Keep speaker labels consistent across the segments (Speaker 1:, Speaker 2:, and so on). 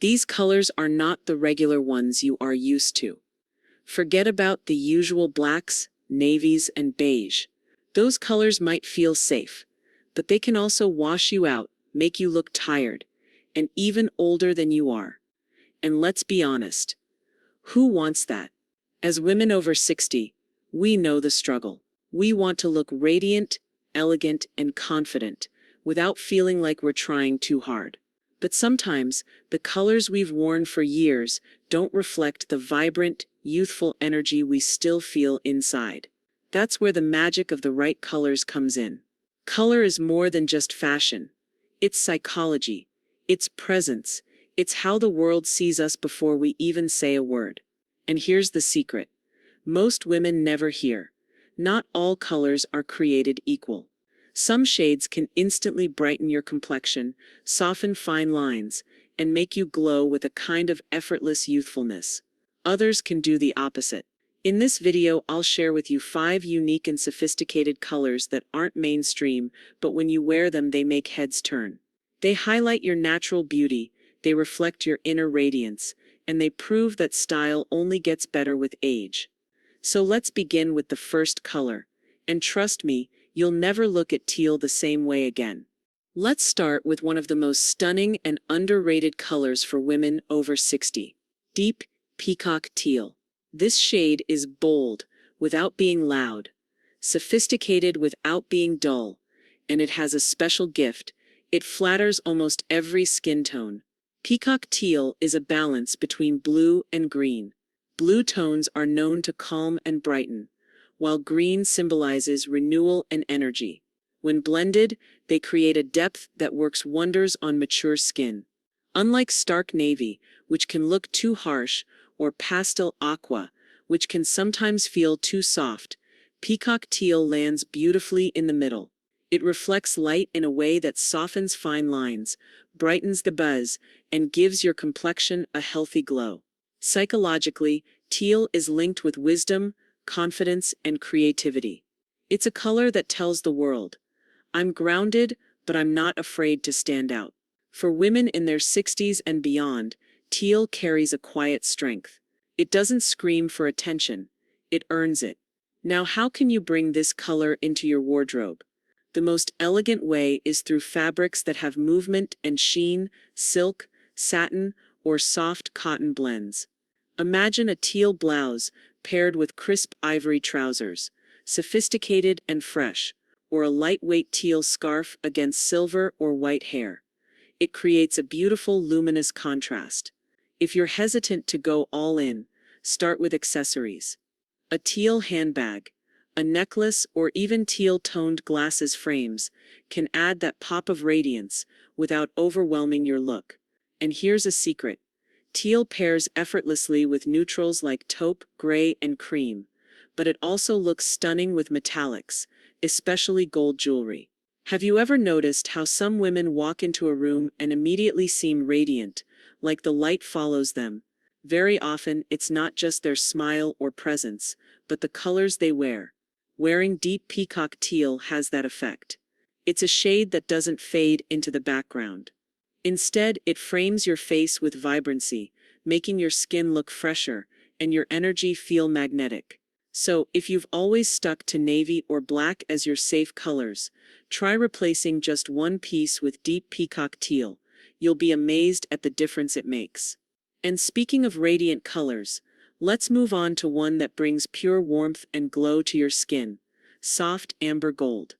Speaker 1: These colors are not the regular ones you are used to. Forget about the usual blacks, navies, and beige. Those colors might feel safe, but they can also wash you out, make you look tired, and even older than you are. And let's be honest, who wants that? As women over 60, we know the struggle. We want to look radiant, elegant, and confident, without feeling like we're trying too hard. But sometimes, the colors we've worn for years don't reflect the vibrant, youthful energy we still feel inside. That's where the magic of the right colors comes in. Color is more than just fashion. It's psychology. It's presence. It's how the world sees us before we even say a word. And here's the secret. Most women never hear. Not all colors are created equal. Some shades can instantly brighten your complexion, soften fine lines, and make you glow with a kind of effortless youthfulness. Others can do the opposite. In this video, I'll share with you 5 unique and sophisticated colors that aren't mainstream, but when you wear them, they make heads turn. They highlight your natural beauty, they reflect your inner radiance, and they prove that style only gets better with age. So let's begin with the first color. And trust me, you'll never look at teal the same way again. Let's start with one of the most stunning and underrated colors for women over 60. Deep peacock teal. This shade is bold without being loud, sophisticated without being dull, and it has a special gift. It flatters almost every skin tone. Peacock teal is a balance between blue and green. Blue tones are known to calm and brighten, while green symbolizes renewal and energy. When blended, they create a depth that works wonders on mature skin. Unlike stark navy, which can look too harsh, or pastel aqua, which can sometimes feel too soft, peacock teal lands beautifully in the middle. It reflects light in a way that softens fine lines, brightens the buzz, and gives your complexion a healthy glow. Psychologically, teal is linked with wisdom, confidence, and creativity. It's a color that tells the world, I'm grounded, but I'm not afraid to stand out. For women in their 60s and beyond, teal carries a quiet strength. It doesn't scream for attention, it earns it. Now, how can you bring this color into your wardrobe? The most elegant way is through fabrics that have movement and sheen, silk, satin, or soft cotton blends. Imagine a teal blouse paired with crisp ivory trousers, sophisticated and fresh, or a lightweight teal scarf against silver or white hair. It creates a beautiful luminous contrast. If you're hesitant to go all in, start with accessories. A teal handbag, a necklace, or even teal-toned glasses frames can add that pop of radiance without overwhelming your look. And here's a secret. Teal pairs effortlessly with neutrals like taupe, gray, and cream, but it also looks stunning with metallics, especially gold jewelry. Have you ever noticed how some women walk into a room and immediately seem radiant, like the light follows them? Very often, it's not just their smile or presence, but the colors they wear. Wearing deep peacock teal has that effect. It's a shade that doesn't fade into the background. Instead, it frames your face with vibrancy, making your skin look fresher and your energy feel magnetic. So, if you've always stuck to navy or black as your safe colors, try replacing just one piece with deep peacock teal. You'll be amazed at the difference it makes. And speaking of radiant colors, let's move on to one that brings pure warmth and glow to your skin: soft amber gold.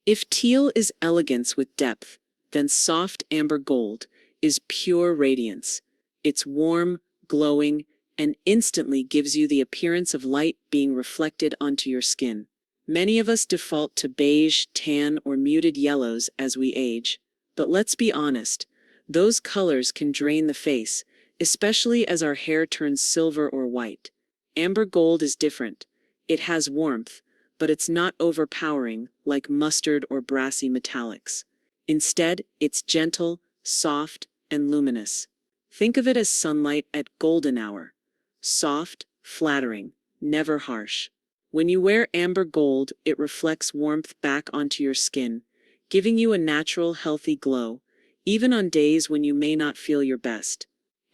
Speaker 1: If teal is elegance with depth, then soft amber gold is pure radiance. It's warm, glowing, and instantly gives you the appearance of light being reflected onto your skin. Many of us default to beige, tan, or muted yellows as we age, but let's be honest, those colors can drain the face, especially as our hair turns silver or white. Amber gold is different. It has warmth, but it's not overpowering like mustard or brassy metallics. Instead, it's gentle, soft, and luminous. Think of it as sunlight at golden hour. Soft, flattering, never harsh. When you wear amber gold, it reflects warmth back onto your skin, giving you a natural, healthy glow, even on days when you may not feel your best.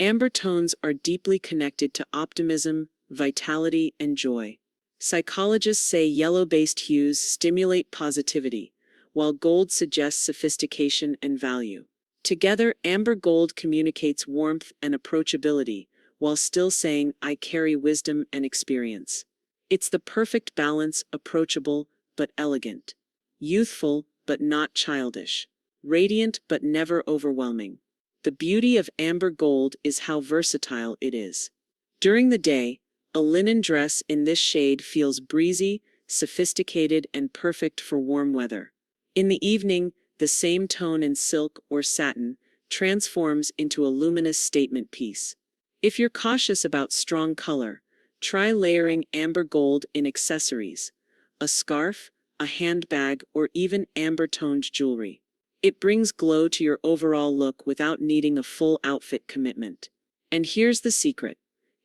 Speaker 1: Amber tones are deeply connected to optimism, vitality, and joy. Psychologists say yellow-based hues stimulate positivity, while gold suggests sophistication and value. Together, amber gold communicates warmth and approachability, while still saying, "I carry wisdom and experience." It's the perfect balance, approachable but elegant, youthful but not childish, radiant but never overwhelming. The beauty of amber gold is how versatile it is. During the day, a linen dress in this shade feels breezy, sophisticated, and perfect for warm weather. In the evening, the same tone in silk or satin transforms into a luminous statement piece. If you're cautious about strong color, try layering amber gold in accessories, a scarf, a handbag, or even amber-toned jewelry. It brings glow to your overall look without needing a full outfit commitment. And here's the secret.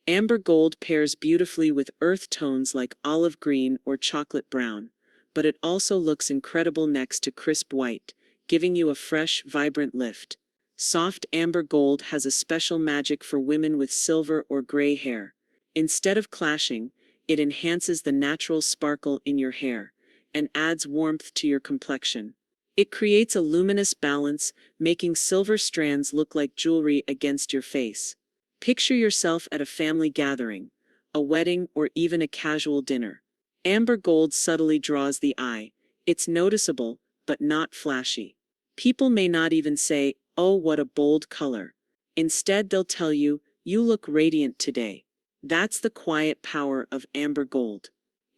Speaker 1: Amber gold pairs beautifully with earth tones like olive green or chocolate brown, but it also looks incredible next to crisp white, giving you a fresh, vibrant lift. Soft amber gold has a special magic for women with silver or gray hair. Instead of clashing, it enhances the natural sparkle in your hair and adds warmth to your complexion. It creates a luminous balance, making silver strands look like jewelry against your face. Picture yourself at a family gathering, a wedding, or even a casual dinner. Amber gold subtly draws the eye. It's noticeable, but not flashy. People may not even say, "Oh, what a bold color." Instead, they'll tell you, "You look radiant today." That's the quiet power of amber gold.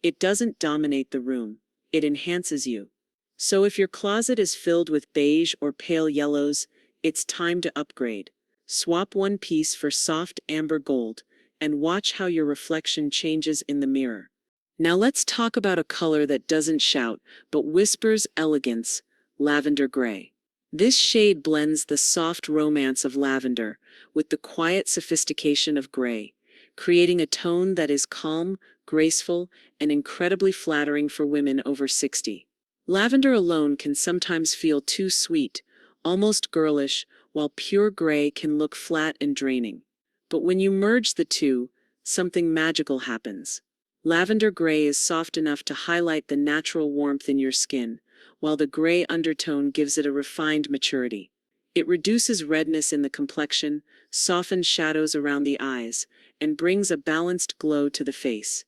Speaker 1: It doesn't dominate the room, it enhances you. So if your closet is filled with beige or pale yellows, it's time to upgrade. Swap one piece for soft amber gold, and watch how your reflection changes in the mirror. Now let's talk about a color that doesn't shout, but whispers elegance: lavender gray. This shade blends the soft romance of lavender with the quiet sophistication of gray, creating a tone that is calm, graceful, and incredibly flattering for women over 60. Lavender alone can sometimes feel too sweet, almost girlish, while pure gray can look flat and draining. But when you merge the two, something magical happens. Lavender gray is soft enough to highlight the natural warmth in your skin, while the gray undertone gives it a refined maturity. It reduces redness in the complexion, softens shadows around the eyes, and brings a balanced glow to the face.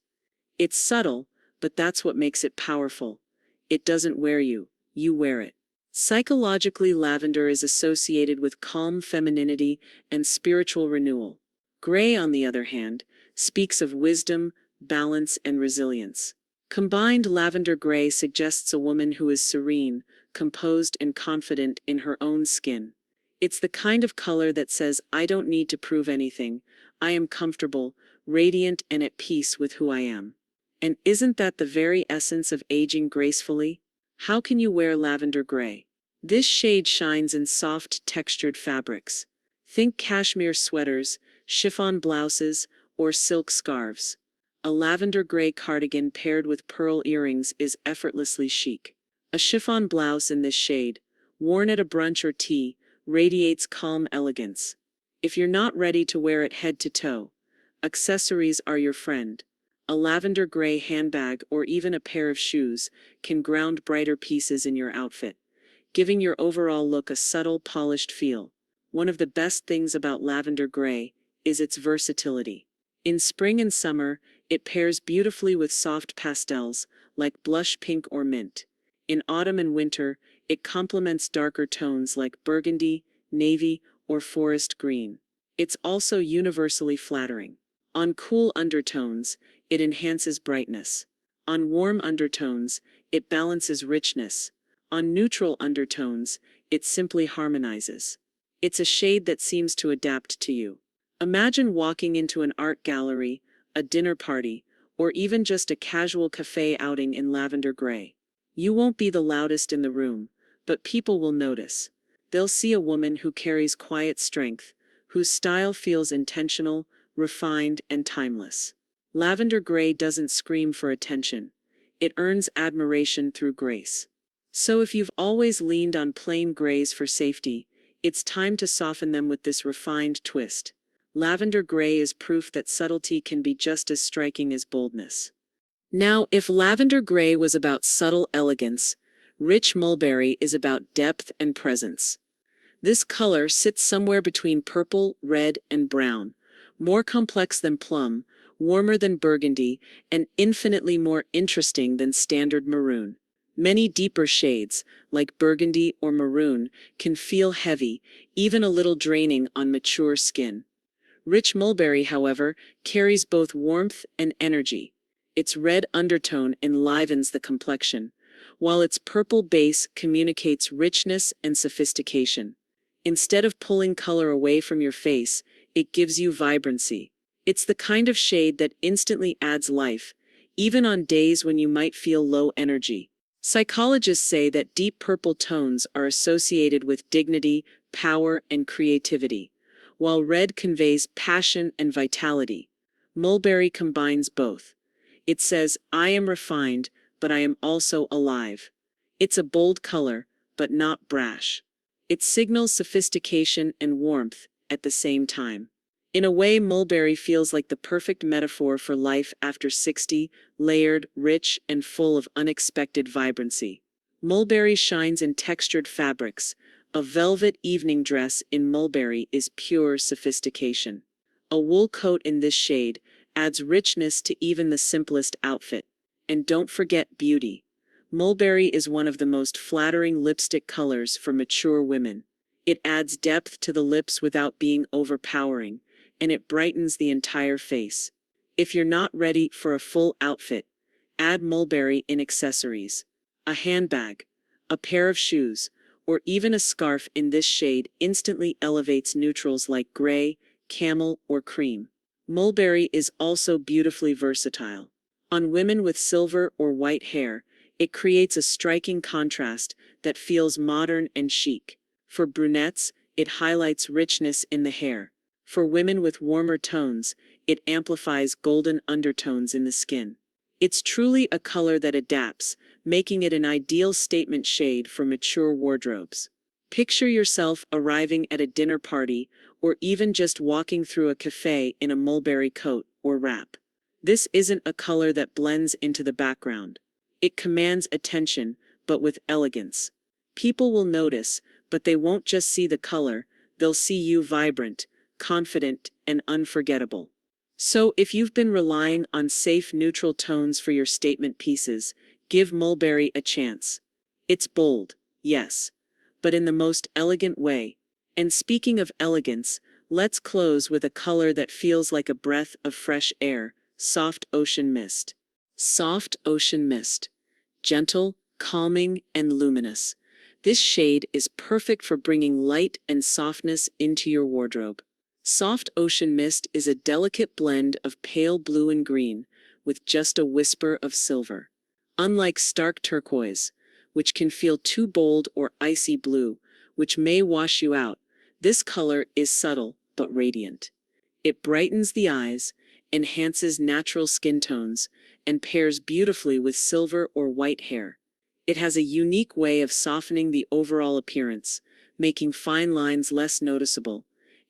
Speaker 1: It's subtle, but that's what makes it powerful. It doesn't wear you, you wear it. Psychologically, lavender is associated with calm femininity and spiritual renewal. Gray, on the other hand, speaks of wisdom, balance, and resilience. Combined, lavender gray suggests a woman who is serene, composed, and confident in her own skin. It's the kind of color that says, "I don't need to prove anything. I am comfortable, radiant, and at peace with who I am." And isn't that the very essence of aging gracefully? How can you wear lavender gray? This shade shines in soft, textured fabrics. Think cashmere sweaters, chiffon blouses, or silk scarves. A lavender gray cardigan paired with pearl earrings is effortlessly chic. A chiffon blouse in this shade, worn at a brunch or tea, radiates calm elegance. If you're not ready to wear it head to toe, accessories are your friend. A lavender gray handbag or even a pair of shoes can ground brighter pieces in your outfit, giving your overall look a subtle, polished feel. One of the best things about lavender gray is its versatility. In spring and summer, it pairs beautifully with soft pastels, like blush pink or mint. In autumn and winter, it complements darker tones like burgundy, navy, or forest green. It's also universally flattering. On cool undertones, it enhances brightness. On warm undertones, it balances richness. On neutral undertones, it simply harmonizes. It's a shade that seems to adapt to you. Imagine walking into an art gallery, a dinner party, or even just a casual cafe outing in lavender gray. You won't be the loudest in the room, but people will notice. They'll see a woman who carries quiet strength, whose style feels intentional, refined, and timeless. Lavender gray doesn't scream for attention. It earns admiration through grace. So if you've always leaned on plain grays for safety, it's time to soften them with this refined twist. Lavender gray is proof that subtlety can be just as striking as boldness. Now, if lavender gray was about subtle elegance, rich mulberry is about depth and presence. This color sits somewhere between purple, red, and brown, more complex than plum, warmer than burgundy, and infinitely more interesting than standard maroon. Many deeper shades, like burgundy or maroon, can feel heavy, even a little draining on mature skin. Rich mulberry, however, carries both warmth and energy. Its red undertone enlivens the complexion, while its purple base communicates richness and sophistication. Instead of pulling color away from your face, it gives you vibrancy. It's the kind of shade that instantly adds life, even on days when you might feel low energy. Psychologists say that deep purple tones are associated with dignity, power, and creativity, while red conveys passion and vitality. Mulberry combines both. It says, I am refined, but I am also alive. It's a bold color, but not brash. It signals sophistication and warmth at the same time. In a way, mulberry feels like the perfect metaphor for life after 60, layered, rich, and full of unexpected vibrancy. Mulberry shines in textured fabrics. A velvet evening dress in mulberry is pure sophistication. A wool coat in this shade adds richness to even the simplest outfit. And don't forget beauty. Mulberry is one of the most flattering lipstick colors for mature women. It adds depth to the lips without being overpowering, and it brightens the entire face. If you're not ready for a full outfit, add mulberry in accessories. A handbag, a pair of shoes, or even a scarf in this shade instantly elevates neutrals like gray, camel, or cream. Mulberry is also beautifully versatile. On women with silver or white hair, it creates a striking contrast that feels modern and chic. For brunettes, it highlights richness in the hair. For women with warmer tones, it amplifies golden undertones in the skin. It's truly a color that adapts, making it an ideal statement shade for mature wardrobes. Picture yourself arriving at a dinner party or even just walking through a cafe in a mulberry coat or wrap. This isn't a color that blends into the background. It commands attention, but with elegance. People will notice, but they won't just see the color, they'll see you vibrant, confident, and unforgettable. So, if you've been relying on safe neutral tones for your statement pieces, give mulberry a chance. It's bold, yes, but in the most elegant way. And speaking of elegance, let's close with a color that feels like a breath of fresh air, soft ocean mist. Soft ocean mist. Gentle, calming, and luminous. This shade is perfect for bringing light and softness into your wardrobe. Soft ocean mist is a delicate blend of pale blue and green, with just a whisper of silver. Unlike stark turquoise, which can feel too bold, or icy blue, which may wash you out, this color is subtle but radiant. It brightens the eyes, enhances natural skin tones, and pairs beautifully with silver or white hair. It has a unique way of softening the overall appearance, making fine lines less noticeable,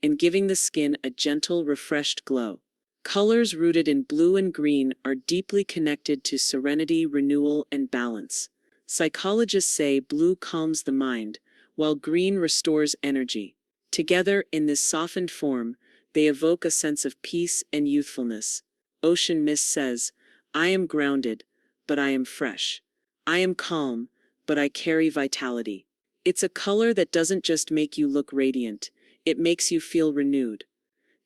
Speaker 1: and giving the skin a gentle, refreshed glow. Colors rooted in blue and green are deeply connected to serenity, renewal, and balance. Psychologists say blue calms the mind, while green restores energy. Together, in this softened form, they evoke a sense of peace and youthfulness. Ocean mist says, I am grounded, but I am fresh. I am calm, but I carry vitality. It's a color that doesn't just make you look radiant, it makes you feel renewed.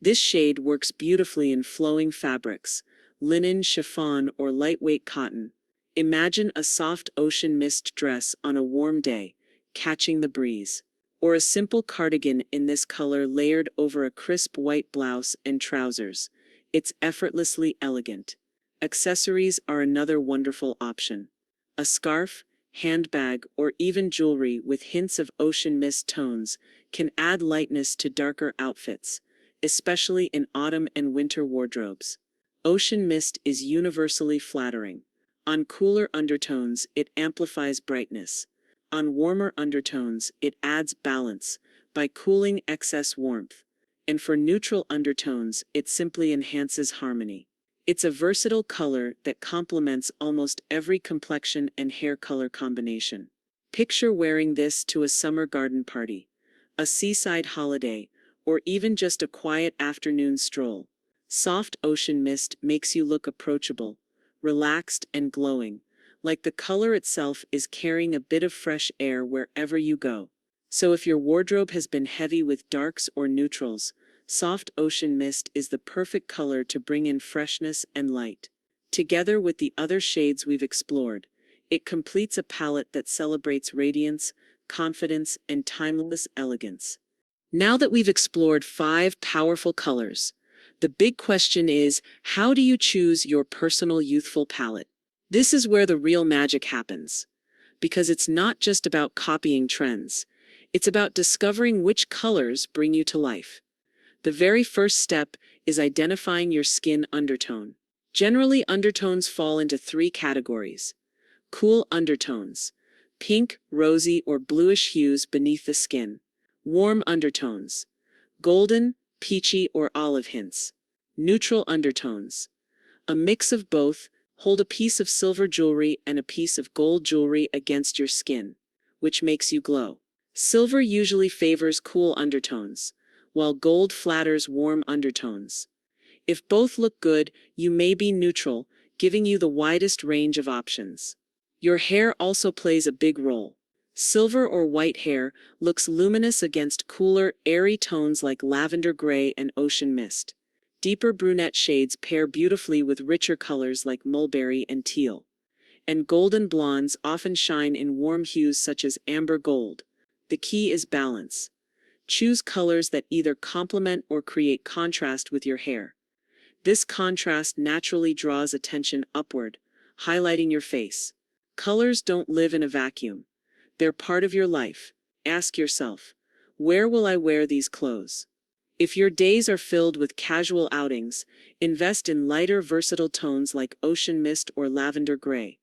Speaker 1: This shade works beautifully in flowing fabrics, linen, chiffon, or lightweight cotton. Imagine a soft ocean mist dress on a warm day, catching the breeze. Or a simple cardigan in this color layered over a crisp white blouse and trousers. It's effortlessly elegant. Accessories are another wonderful option. A scarf, handbag, or even jewelry with hints of ocean mist tones can add lightness to darker outfits, especially in autumn and winter wardrobes. Ocean mist is universally flattering. On cooler undertones, it amplifies brightness. On warmer undertones, it adds balance by cooling excess warmth. And for neutral undertones, it simply enhances harmony. It's a versatile color that complements almost every complexion and hair color combination. Picture wearing this to a summer garden party, a seaside holiday, or even just a quiet afternoon stroll. Soft ocean mist makes you look approachable, relaxed, and glowing, like the color itself is carrying a bit of fresh air wherever you go. So if your wardrobe has been heavy with darks or neutrals, soft ocean mist is the perfect color to bring in freshness and light. Together with the other shades we've explored, it completes a palette that celebrates radiance, confidence, and timeless elegance. Now that we've explored 5 powerful colors, the big question is, how do you choose your personal youthful palette? This is where the real magic happens, because it's not just about copying trends. It's about discovering which colors bring you to life. The very first step is identifying your skin undertone. Generally, undertones fall into 3 categories. Cool undertones, pink, rosy, or bluish hues beneath the skin. Warm undertones, golden, peachy, or olive hints. Neutral undertones, a mix of both. Hold a piece of silver jewelry and a piece of gold jewelry against your skin, which makes you glow. Silver usually favors cool undertones, while gold flatters warm undertones. If both look good, you may be neutral, giving you the widest range of options. Your hair also plays a big role. Silver or white hair looks luminous against cooler, airy tones like lavender gray and ocean mist. Deeper brunette shades pair beautifully with richer colors like mulberry and teal. And golden blondes often shine in warm hues such as amber gold. The key is balance. Choose colors that either complement or create contrast with your hair. This contrast naturally draws attention upward, highlighting your face. Colors don't live in a vacuum. They're part of your life. Ask yourself, where will I wear these clothes? If your days are filled with casual outings, invest in lighter, versatile tones like ocean mist or lavender gray.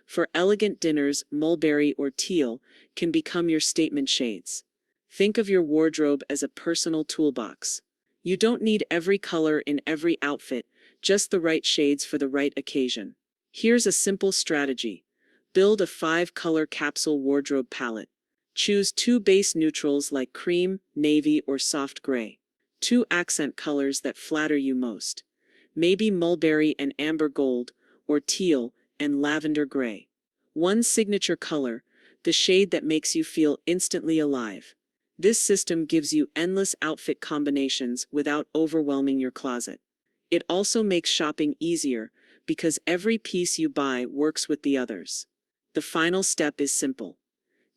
Speaker 1: For elegant dinners, mulberry or teal can become your statement shades. Think of your wardrobe as a personal toolbox. You don't need every color in every outfit, just the right shades for the right occasion. Here's a simple strategy. Build a 5-color capsule wardrobe palette. Choose 2 base neutrals like cream, navy, or soft gray. 2 accent colors that flatter you most. Maybe mulberry and amber gold, or teal and lavender gray. 1 signature color, the shade that makes you feel instantly alive. This system gives you endless outfit combinations without overwhelming your closet. It also makes shopping easier because every piece you buy works with the others. The final step is simple.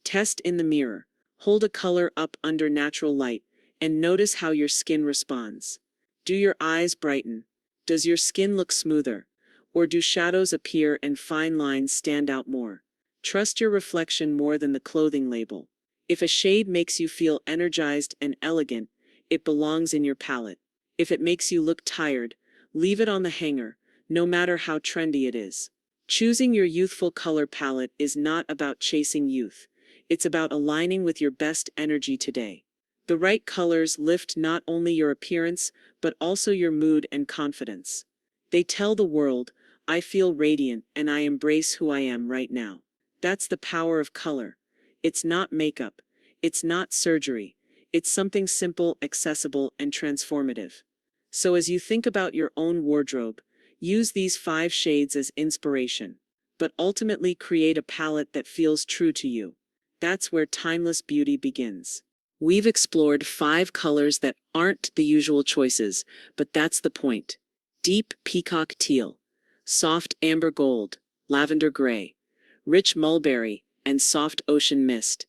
Speaker 1: Test in the mirror. Hold a color up under natural light and notice how your skin responds. Do your eyes brighten? Does your skin look smoother? Or do shadows appear and fine lines stand out more? Trust your reflection more than the clothing label. If a shade makes you feel energized and elegant, it belongs in your palette. If it makes you look tired, leave it on the hanger, no matter how trendy it is. Choosing your youthful color palette is not about chasing youth. It's about aligning with your best energy today. The right colors lift not only your appearance, but also your mood and confidence. They tell the world, I feel radiant and I embrace who I am right now. That's the power of color. It's not makeup. It's not surgery. It's something simple, accessible, and transformative. So as you think about your own wardrobe, use these 5 shades as inspiration, but ultimately create a palette that feels true to you. That's where timeless beauty begins. We've explored 5 colors that aren't the usual choices, but that's the point. Deep peacock teal, soft amber gold, lavender gray, rich mulberry, and soft ocean mist.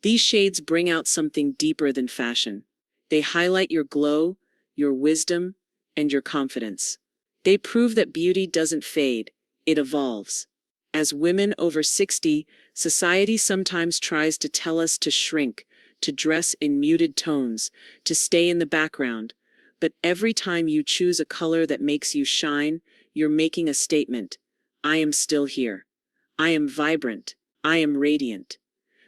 Speaker 1: These shades bring out something deeper than fashion. They highlight your glow, your wisdom, and your confidence. They prove that beauty doesn't fade, it evolves. As women over 60, society sometimes tries to tell us to shrink, to dress in muted tones, to stay in the background. But every time you choose a color that makes you shine, you're making a statement. I am still here. I am vibrant. I am radiant.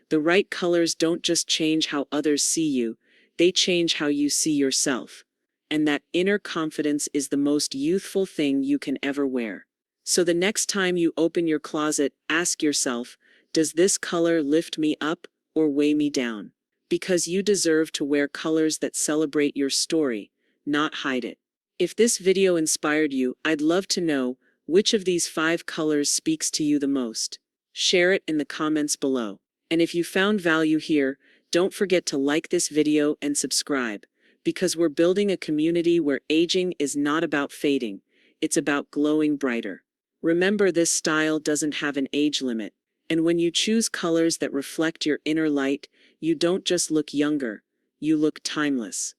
Speaker 1: The right colors don't just change how others see you, they change how you see yourself. and that inner confidence is the most youthful thing you can ever wear. So the next time you open your closet, ask yourself, does this color lift me up or weigh me down? Because you deserve to wear colors that celebrate your story, not hide it. If this video inspired you, I'd love to know which of these 5 colors speaks to you the most. Share it in the comments below. And if you found value here, don't forget to like this video and subscribe, because we're building a community where aging is not about fading, it's about glowing brighter. Remember, this style doesn't have an age limit, and when you choose colors that reflect your inner light, you don't just look younger, you look timeless.